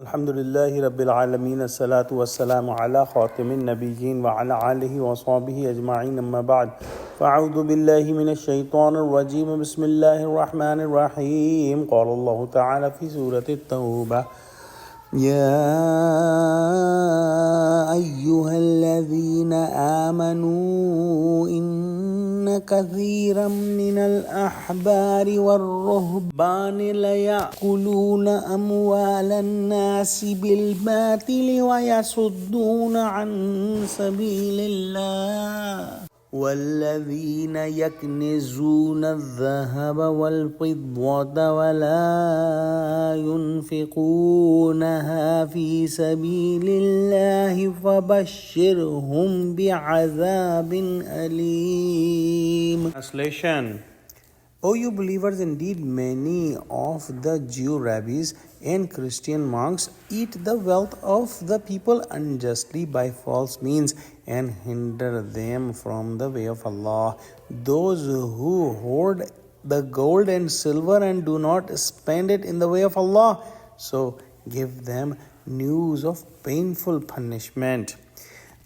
Alhamdulillahi Rabbil Alameen, as-salatu was-salamu ala khatimin nabiyyin wa ala alihi wa sahbihi ajma'in, amma ba'd. Fa'udhu billahi minash shaitanir rajim, bismillahir rahmanir rahim. Qala Allahu ta'ala fi Surah Tawba, Ya ayyuhalladhina amanu inna kathiran minal ahbari war-ruhbani layakuluna amwalan nasi bil batili wa yasudduna an sabilillah والذين يكنزون الذهب والفضة ولا ينفقونها في سبيل الله فبشرهم بعذاب أليم. Translation: O you believers, indeed many of the Jew rabbis and Christian monks eat the wealth of the people unjustly by false means and hinder them from the way of Allah. Those who hoard the gold and silver and do not spend it in the way of Allah, so give them news of painful punishment.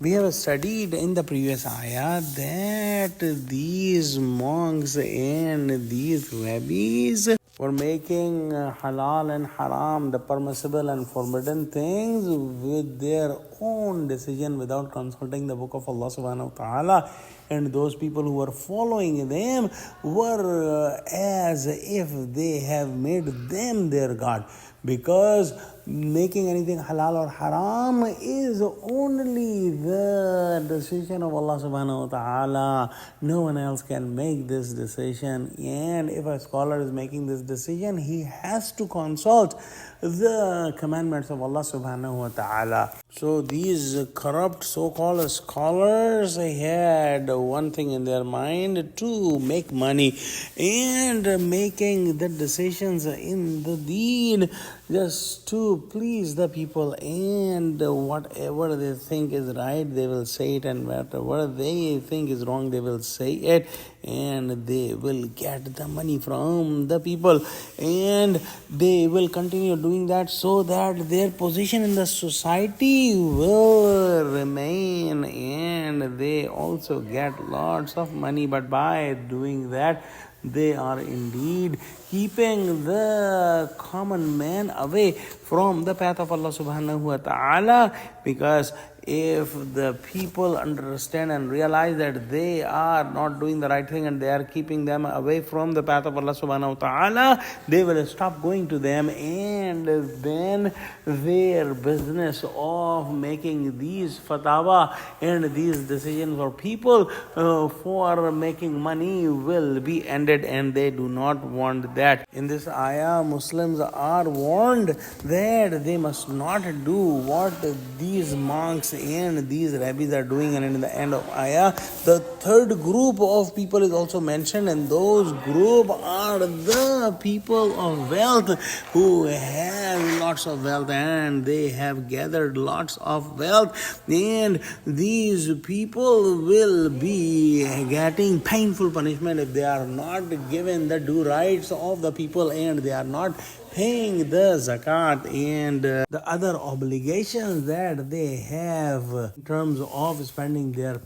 We have studied in the previous ayat that these monks and these rabbis were making halal and haram, the permissible and forbidden things, with their own decision without consulting the book of Allah subhanahu wa ta'ala. And those people who were following them were as if they have made them their God, because making anything halal or haram is only the decision of Allah subhanahu wa ta'ala. No one else can make this decision, and if a scholar is making this decision, he has to consult the commandments of Allah subhanahu wa ta'ala. So these corrupt so-called scholars had one thing in their mind: to make money, and making the decisions in the deen just to please the people, and whatever they think is right, they will say it, and whatever they think is wrong, they will say it, and they will get the money from the people, and they will continue doing that so that their position in the society will remain, and they also get lots of money. But by doing that, they are indeed keeping the common man away from the path of Allah subhanahu wa ta'ala, because if the people understand and realize that they are not doing the right thing and they are keeping them away from the path of Allah subhanahu wa ta'ala, they will stop going to them, and then their business of making these fatwa and these decisions for people for making money will be ended, and they do not want that. In this ayah, Muslims are warned that they must not do what these monks and these rabbis are doing. And in the end of ayah, the third group of people is also mentioned, and those group are the people of wealth who have lots of wealth, and they have gathered lots of wealth, and these people will be getting painful punishment if they are not given the due rights of the people, and they are not paying the zakat and the other obligations that they have in terms of spending their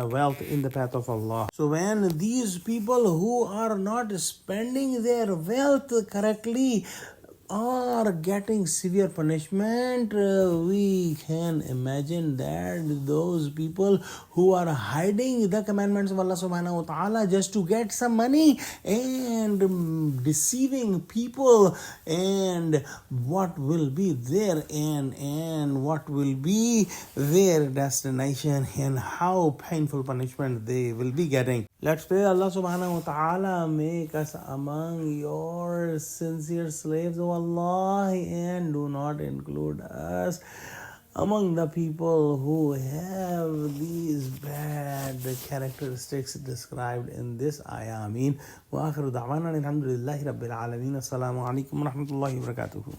wealth in the path of Allah. So when these people who are not spending their wealth correctly are getting severe punishment, we can imagine that those people who are hiding the commandments of Allah subhanahu wa ta'ala just to get some money and deceiving people, and what will be their end and what will be their destination, and how painful punishment they will be getting. Let's pray Allah subhanahu wa ta'ala make us among your sincere slaves, O Allah, and do not include us among the people who have these bad characteristics described in this ayah. Ameen. Wa akhiru da'wana alhamdulillahi rabbil alameen. Assalamu alaikum wa rahmatullahi wa barakatuhu.